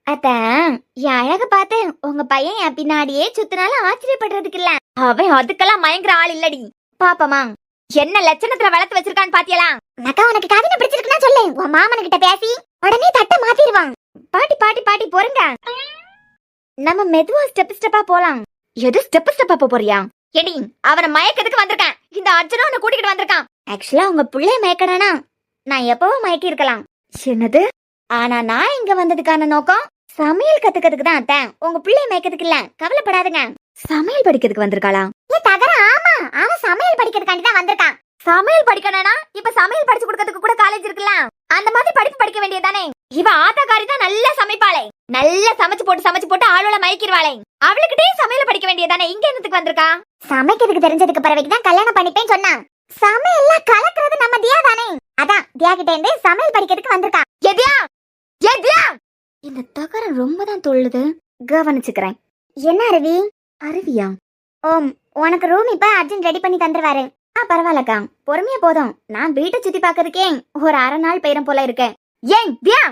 அதான் என் அழக பார்த்து உங்க பையன் என் பின்னாடியே சுத்தினாலும் ஆச்சரியப்படுறதுக்கு இல்ல, அவன் அதுக்கெல்லாம் மயங்குற ஆள் இல்லடி. பாப்பமா என்ன லட்சணத்துல வளர்த்து வச்சிருக்கான்னு பாத்தியலா? அக்கா, உனக்கு கவினை பிடிச்சிருக்குன்னா சொல்லு, உன் மாமன் கிட்ட பேசி உடனே தட்ட மாத்திடுவான். பாட்டி பொறுங்க, நம்ம மெதுவா ஸ்டெப்பா போலாம். எது ஸ்டெப்பா போறியா? எடி, அவனை மயக்கிறதுக்கு வந்திருக்கேன். இந்த அர்ஜுனா உன்னை கூட்டிக்கிட்டு வந்திருக்கான். ஆக்சுவலா உங்க பிள்ளைய மயக்கடானா நான் எப்பவோ மயக்கி இருக்கலாம். என்னது? ஆனா நான் இங்க வந்ததுக்கான நோக்கம் சமையல் கத்துக்கிறதுக்கு தான் அத்தை, உங்க பிள்ளைய மயக்கிறதுக்கு இல்ல, கவலைப்படாதுங்க. சமையல் படிக்கிறதுக்கு வந்திருக்காளா? ஆமா, அவன் சமையல் படிக்கிறதுக்காண்டி தான் வந்திருக்கான். சமையல் படிக்கணும்னா இப்ப சமையல் படிச்சு கொடுக்கறதுக்கு கூட காலேஜ் இருக்குல்ல, அந்த மாதிரி படிப்பு படிக்க வேண்டியதானே? இவ ஆத்தாக்காரி தான் நல்லா சமைப்பாளே, நல்லா சமைச்சு போட்டு ஆளோட மயக்கிடுவாளே, அவளுக்கிட்டே சமையல் படிக்க வேண்டியதானே? இங்க என்னத்துக்கு வந்திருக்கா? சமைக்கிறதுக்கு தெரிஞ்சதுக்கு பிறகு தான் கல்யாணம் பண்ணிப்பேன்னு சொன்னா. சமையல்ல கலக்குறது நம்ம தியா தானே, அதான் தியா கிட்ட இருந்து சமையல் படிக்கிறதுக்கு வந்திருக்கான். எதியா எதியா இந்த தகரம் ரொம்ப தான் தொள்ளுது. கவனிச்சுக்கிறேன். என்ன அருவி? அருவியா? ஓம், உனக்கு ரூம் இப்ப அர்ஜுன் ரெடி பண்ணி தந்துருவாரு. பரவாயில்லக்கா, பொறுமையா போதும். நான் வீட்டை சுத்தி பாக்குறதுக்கே ஒரு அரை நாள் பெயரும் போல இருக்கேன். ஏன் தியா?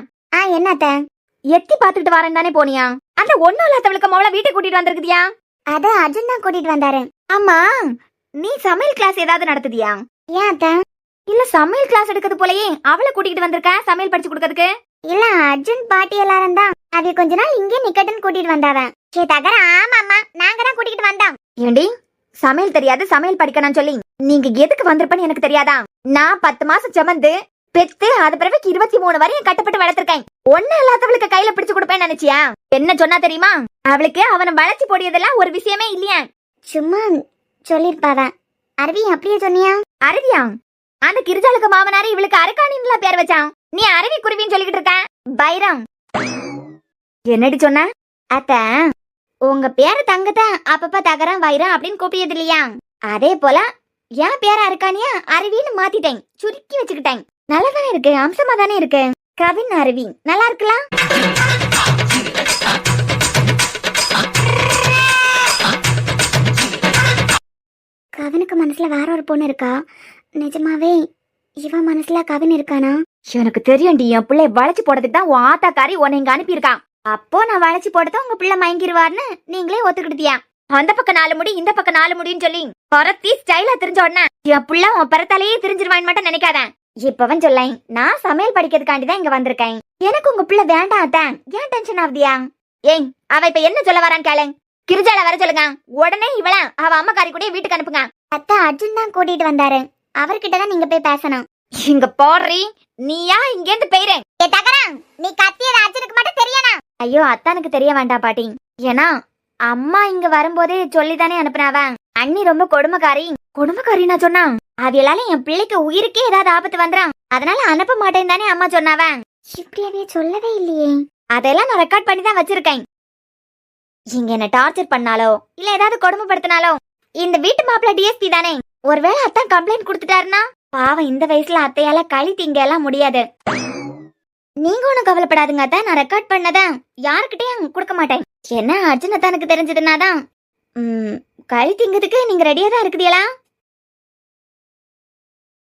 என்னத்த? எத்தி பாத்துக்கிட்டு வரேன் தானே போனியா? அந்த ஒண்ணும் இல்லாதவளுக்கு மோள வீட்டை கூட்டிட்டு வந்திருக்குதியா? அத அர்ஜுன் தான் கூட்டிட்டு வந்தாரு. ஆமா, நீ சமையல் கிளாஸ் ஏதாவது நடத்துதியா? ஏன் அத்த? இல்ல சமையல் கிளாஸ் எடுக்கிறது போலயே அவளை கூட்டிட்டு வந்திருக்க சமையல் படிச்சு கொடுக்கறதுக்கு. இல்ல அர்ஜுன் பாட்டி எல்லாரும் தான் அது கொஞ்ச நாள் இங்கே நிக்கட்டுன்னு கூட்டிட்டு வந்தாவ. சே தகர, ஆமாமா நாங்க தான் கூட்டிட்டு வந்தோம். ஏண்டி சமையல் தெரியாது சமையல் படிக்கணும்னு சொல்லி நீங்க எதுக்கு வந்திருப்பேன்னு எனக்கு தெரியாதா? நான் 10 மாசம் சுமந்து பெத்து அது பிறகு 23 வரையும் கட்டப்பட்டு வளர்த்திருக்கேன். ஒண்ணு இல்லாதவளுக்கு கையில பிடிச்சு கொடுப்பேன்னு நினைச்சியா? என்ன சொன்னா தெரியுமா? அவளுக்கு அவனை வளைச்சு போடியதெல்லாம் ஒரு விஷயமே இல்லையா? சும்மா சொல்லிருப்பாவ. அருவி அப்படியே சொன்னியா? அருவியா? அந்த கிரிஜாலுக்கு மாமனாரு இவளுக்கு அரக்காணின்ல பேர் வச்சான். நீ அருவி குருவின்னு சொல்லிக்கிட்டு இருக்க. பைரம் என்னடி சொன்ன? அத்த உங்க பேர தங்கத்த அப்பப்ப தகரம் வைரம் அப்படின்னு கூப்பிட்டது இல்லையா? அதே போல என் பேர அரக்கானியா அருவின்னு மாத்திட்டேன், சுருக்கி வச்சுக்கிட்டேன். நல்லாதானே இருக்கு, அம்சமா தானே இருக்கு. கவின் அருவி நல்லா இருக்கலாம். கவினுக்கு மனசுல வேற ஒரு பொண்ணு இருக்கா? நிஜமாவே இவன் மனசுல கவின் இருக்கானா? எனக்கு தெரியும்டி, என் பிள்ளை வளைச்சு போடுறதுக்கு தான் உன் ஆத்தாக்காரி உன்னை இங்க அனுப்பியிருக்கான். அப்போ நான் வளைச்சு போட்டதும் உங்க பிள்ளை மயங்கிருவார்னு நீங்களே ஒத்துக்கிட்டியா? அந்த பக்கம் 4 முடி இந்த பக்கம் 4 முடின்னு சொல்லி பரத்தி ஸ்டைலா தெரிஞ்ச உடனே என் பிள்ளை உன் பரத்தாலேயே தெரிஞ்சிருவான்னு மட்டும் நினைக்காத. இப்பவன் சொல்ல, நான் சமையல் படிக்கிறதுக்காண்டிதான் இங்க வந்திருக்கேன். எனக்கு உங்க பிள்ளை வேண்டாம் அத்தான். ஏன் டென்ஷன் ஆகுதியா? ஏய், அவ இப்ப என்ன சொல்ல வரான்னு கேளு. கிரிஜால வர சொல்லுங்க. உடனே இவள அவ அம்மாக்காரி கூட வீட்டுக்கு அனுப்புங்க. அத்தா அர்ஜுன் தான் கூட்டிட்டு வந்தாரு, அவர்கிட்டதான் நீங்க போய் பேசணும். இங்க போடுறீ நீயா இங்க இருந்து போயிரு. நீ கத்தியது அர்ஜுனுக்கு மட்டும் தெரியணும். ஐயோ அத்தானுக்கு தெரிய வேண்டாம் பாட்டி. ஏன்னா அம்மா இங்க வரும்போதே சொல்லிதானே அனுப்புனாவ. அண்ணி ரொம்ப கொடுமைக்காரி. கொடுமைக்காரின்னா சொன்னா அவையெல்லாம் என் பிள்ளைக்கு உயிருக்கே ஏதாவது ஆபத்து வந்துடும், அதனால அனுப்ப மாட்டேன்னு தானே அம்மா சொன்னாவ. இப்படியே சொல்லவே இல்லையே. அதெல்லாம் நான் ரெக்கார்ட் பண்ணி தான் வச்சிருக்கேன். இங்க என்ன டார்ச்சர் பண்ணாலோ இல்ல ஏதாவது கொடுமைப்படுத்தினாலோ இந்த வீட்டு மாப்பிள்ள டிஎஸ்பி தானே. ஒருவேளை அத்தான் கம்ப்ளைண்ட் கொடுத்துட்டாருன்னா பாவம் இந்த வயசுல அத்தையால களி திங்க எல்லாம் முடியாது. நீங்க ஒண்ணும் கவலைப்படாதுங்க அத்தான், நான் ரெக்கார்ட் பண்ணதான் யாருக்கிட்டையும் கொடுக்க மாட்டேன். என்ன அர்ஜுன் அத்தானுக்கு தெரிஞ்சதுனாதான் களி திங்கிறதுக்கு நீங்க ரெடியா தான் இருக்குதீங்களா?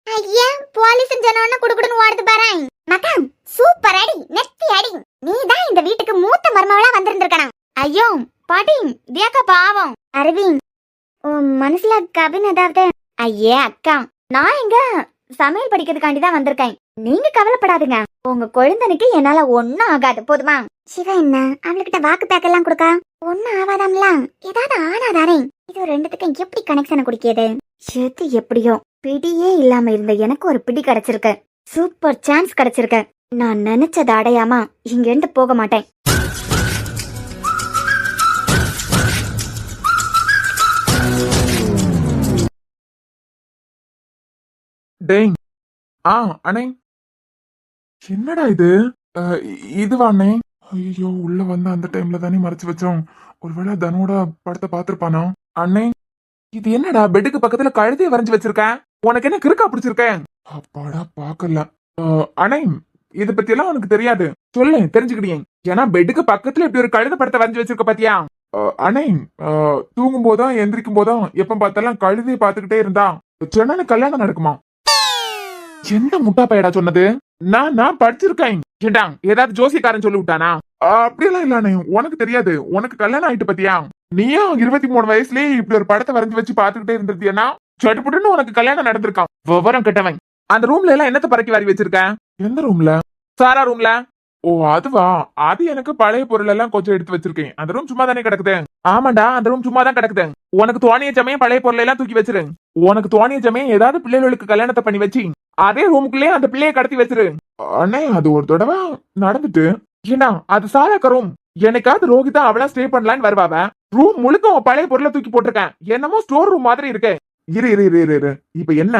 ஐயா போலீஸ் ஜனோன்னு குடுக்குடுன்னு ஓடுது பாரு. மக்காம் சூப்பர் அடி, நெத்தி அடி. நீ தான் இந்த வீட்டுக்கு மூத்த மருமகளா வந்திருந்திருக்கணும். ஐயோ பாட்டி தியாக்கா பாவம். அரவிந்த் உன் மனசுல கவின் ஏதாவது? ஐயே அக்கா, நான் இங்க சமையல் படிக்கிறதுக்காண்டிதான் வந்திருக்கேன். நீங்க கவலைப்படாதுங்க, உங்க குழந்தைக்கு என்னால ஒன்னும் ஆகாது போதுமா? சிவா என்ன அவளுக்கிட்ட வாக்கு பேக்கெல்லாம் கொடுக்கா? ஒன்னும் ஆவாதாம்ல, ஏதாவது ஆனாதானே. இது ரெண்டுத்துக்கும் எப்படி கனெக்ஷன் குடிக்கியது? எது எப்படியோ பிடியே இல்லாம இருந்த எனக்கு ஒரு பிடி கிடைச்சிருக்கு. சூப்பர் சான்ஸ் கிடைச்சிருக்கு. நான் நினைச்சதை அடையாம இங்க இருந்து போக மாட்டேன். டேய், அண்ணே என்னடா இது? இதுவா அண்ணே? ஐயோ, உள்ள வந்த அந்த டைம்ல தானே மறைச்சு வச்சோம். ஒருவேளை தனோட படத்தை பாத்துருப்பானா? அண்ணே இது என்னடா பெட்டுக்கு பக்கத்துல கழுதைய வரைஞ்சு வச்சிருக்க? உனக்கு என்ன கிறுக்கா பிடிச்சிருக்க? அப்பாடா பாக்கல. அண்ணே இத பத்தி எல்லாம் உனக்கு தெரியாது, சொல்லு தெரிஞ்சுக்கிட்டீங்க. ஏன்னா பெட்டுக்கு பக்கத்துல இப்படி ஒரு கழுத படத்தை வரைஞ்சு வச்சிருக்க பாத்தியா? அண்ணே தூங்கும் போதும் எந்திரிக்கும் போதும் எப்ப பார்த்தாலும் கழுதைய பாத்துக்கிட்டே இருந்தா சொன்ன கல்யாணம் நடக்குமா? எந்த முட்டா பையடா சொன்னது? நான் படிச்சிருக்கேன். ஏண்டா ஏதாவது ஜோசியக்காரன் சொல்லி விட்டானா? அப்படியெல்லாம் இல்லானே, உனக்கு தெரியாது. உனக்கு கல்யாணம் ஆயிட்டு பத்தியா? நீயும் 23 வயசுலயே இப்படி ஒரு படத்தை வரைஞ்சு வச்சு பாத்துக்கிட்டே இருந்திருத்தியன்னா சட்டுப்புட்டுன்னு உனக்கு கல்யாணம் நடந்திருக்கான். விவரம் கெட்டவன். அந்த ரூம்ல எல்லாம் என்னத்த பறக்கி வாரி வச்சிருக்க? எந்த ரூம்ல? சாரா ரூம்ல. ஓ அதுவா? அது எனக்கு பழைய பொருள் எல்லாம் கொஞ்சம் எடுத்து வச்சிருக்கேன். அந்த ரூம் சும்மா தானே கிடக்குது. ஆமாண்டா, அந்த ரூம் சும்மா தான் கிடக்குது. உனக்கு தோணிய சமயம் பழைய பொருள் எல்லாம் தூக்கி வச்சிரு. உனக்கு தோணிய சமயம் ஏதாவது பிள்ளைகளுக்கு கல்யாணத்தை பண்ணி வச்சு அதே ரூமுக்குள்ளே அந்த பிள்ளைய கடத்தி வச்சிரு. அண்ணே அது ஒரு தடவை நடந்துட்டு. ஏன்னா அது சாராக்க ரூம். எனக்காவது ரோகிதா அவளா ஸ்டே பண்ணலான்னு வருவாவ. ரூம் முழுக்க பழைய பொருளை தூக்கி போட்டிருக்கேன். என்னமோ ஸ்டோர் ரூம் மாதிரி இருக்கு. இரு இப்ப என்ன?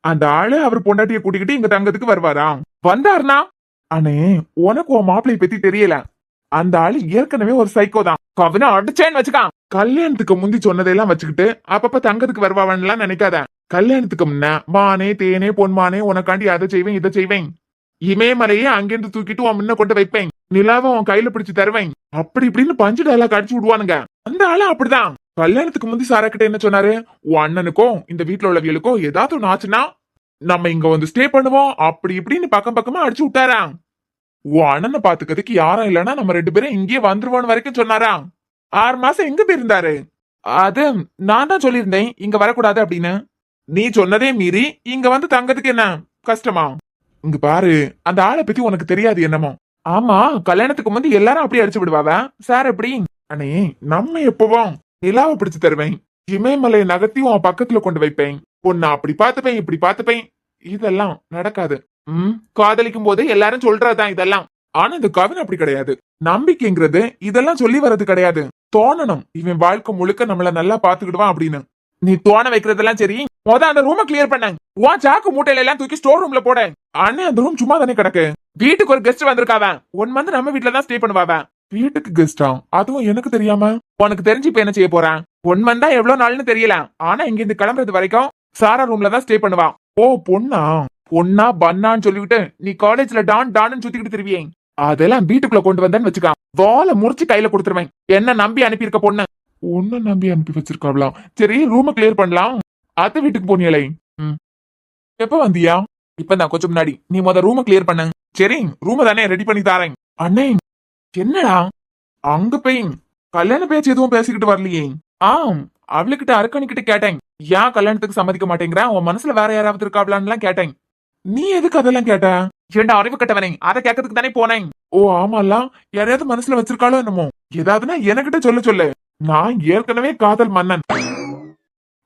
அந்த ஆளு அவர் பொண்டாட்டிய கூட்டிக்கிட்டு இங்க தங்கத்துக்கு வருவாரா? வந்தாருனா அண்ணே உனக்கு உன் மாப்பிள்ளைய பத்தி தெரியல. அந்த ஆளு ஏற்கனவே ஒரு சைக்கோ தான். கவினை அடிச்சேன்னு வச்சுக்கான். கல்யாணத்துக்கு முந்தி சொன்னதையெல்லாம் வச்சுக்கிட்டு அப்பப்ப தங்கத்துக்கு வருவாவன்லாம் நினைக்காத. கல்யாணத்துக்கு முன்ன மானே தேனே பொன்மானே உனக்காண்டி அதை செய்வேன் இதை செய்வேன், இமயமலையே அங்கிருந்து தூக்கிட்டு உன் முன்ன கொண்டு வைப்பேன், நிலாவை உன் கையில பிடிச்சு தருவேன், அப்படி இப்படின்னு பஞ்சு டயலாக் அடிச்சு விடுவானுங்க. அந்த ஆளு அப்படிதான். கல்யாணத்துக்கு முந்தி சாராக்கிட்ட என்ன சொன்னாரு, உன் அண்ணனுக்கும் இந்த வீட்டுல உள்ளவங்களுக்கும் ஏதாவது ஒண்ணு ஆச்சுன்னா நம்ம இங்க வந்து ஸ்டே பண்ணுவோம், அப்படி இப்படின்னு பக்கம் பக்கமா அடிச்சு விட்டாராம். உன் அண்ணனை பாத்துக்கிறதுக்கு யாரும் இல்லைன்னா நம்ம 2 பேரும் இங்கேயே வந்துருவோம் வரைக்கும் சொன்னாராம். 6 மாசம் எங்க போயிருந்தாரு? அது நான் தான் சொல்லியிருந்தேன் இங்க வரக்கூடாது அப்படின்னு. நீ சொன்னதே மீறி இங்க வந்து தங்கறதுக்கு என்ன கஷ்டமா? இங்க பாரு, அந்த ஆளை பத்தி உனக்கு தெரியாது என்னமோ. ஆமா, கல்யாணத்துக்கு முந்தி எல்லாரும் அப்படி அடிச்சு விடுவாவ, சார் எப்படி? அண்ணே, நம்ம எப்பவும் நிலாவை பிடிச்சு தருவேன், இமயமலையை நகர்த்தி உன் பக்கத்துல கொண்டு வைப்பேன், உன்னை அப்படி பாத்துப்பேன் இப்படி பாத்துப்பேன், இதெல்லாம் நடக்காது. காதலிக்கும் போது எல்லாரும் சொல்றதுதான் இதெல்லாம். ஆனா இந்த கவின் அப்படி கிடையாது. நம்பிக்கைங்கிறது இதெல்லாம் சொல்லி வர்றது கிடையாது, தோணணும். இவன் வாழ்க்கை முழுக்க நம்மள நல்லா பாத்துக்கிடுவான் அப்படின்னு. நீ தோண வைக்கிறதெல்லாம் சரி, அந்த ரூமை கிளியர் பண்ண, உன் சாக்கு மூட்டையில எல்லாம் தூக்கி ஸ்டோர் ரூம்ல போட. அண்ணே, அந்த ரூம் சும்மா தானே கிடக்கு. வீட்டுக்கு ஒரு கெஸ்ட் வந்திருக்காவ, 1 மந்த் நம்ம வீட்டுல தான் ஸ்டே பண்ணுவாவ. வீட்டுக்கு கெஸ்டா? அதுவும் எனக்கு தெரியாம? உனக்கு தெரிஞ்சு இப்ப என்ன செய்ய போறான்? 1 மந்த் தான் எவ்வளவு நாள்னு தெரியல, ஆனா இங்க இருந்து கிளம்புறது வரைக்கும் சாரா ரூம்ல தான் ஸ்டே பண்ணுவா. ஓ பொண்ணா? பொண்ணா பண்ணான்னு சொல்லிவிட்டு நீ காலேஜ்ல டான்னு சுத்திக்கிட்டு திருவியே, அதெல்லாம் வீட்டுக்குள்ள கொண்டு வந்தேன்னு வச்சுக்கா, வாழை முறிச்சு கையில கொடுத்துருவேன். என்ன நம்பி அனுப்பியிருக்க பொண்ணு, உன்ன நம்பி அனுப்பி வச்சிருக்காவலாம். சரி, ரூம கிளியர் பண்ணலாம். அத்தை வீட்டுக்கு போனியலை? எப்ப வந்தியா? இப்பதான் கொஞ்சம் முன்னாடி. நீ ரூம கிளியர் பண்ண. சரி, ரூம தானே ரெடி பண்ணி தாரேன். அண்ணே, என்னடா அங்க போய் கல்யாண பேச்சு எதுவும் பேசிக்கிட்டு வரலையே? அவளுக்கிட்ட அரக்கணிக்கிட்ட கேட்டேன், ஏன் கல்யாணத்துக்கு சம்மதிக்க மாட்டேங்கிற, உன் மனசுல வேற யாராவது இருக்காவலான்னு கேட்டேன். நீ எதுக்கு அதெல்லாம் கேட்ட? ஏண்டா அறிவு கட்டவனே, அதை கேட்கறதுக்கு தானே போனேன். ஓ ஆமால, யாரையாவது மனசுல வச்சிருக்காளோ என்னமோ. ஏதாவதுன்னா எனக்கிட்ட சொல்ல. நான் ஏற்கனவே காதல் மன்னன்.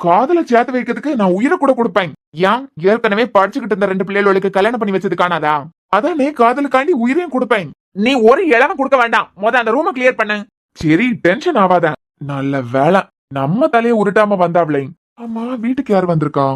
காதலை சேர்த்து வைக்கிறதுக்கு நான் உயிரை கூட கொடுப்பேன். ஏன், ஏற்கனவே படிச்சுக்கிட்டு இருந்த 2 பிள்ளைகளுக்கு கல்யாணம் பண்ணி வச்சது காணாதா? அதானே காதலுக்காண்டி உயிரையும் கொடுப்பேன். நீ ஒரு இளவம் கொடுக்க வேண்டாம், அந்த ரூம கிளியர் பண்ண. சரி, டென்ஷன் ஆகாத. நல்ல வேலை நம்ம தலையை உருட்டாம வந்தாவளே. ஆமா, வீட்டுக்கு யார் வந்திருக்கா?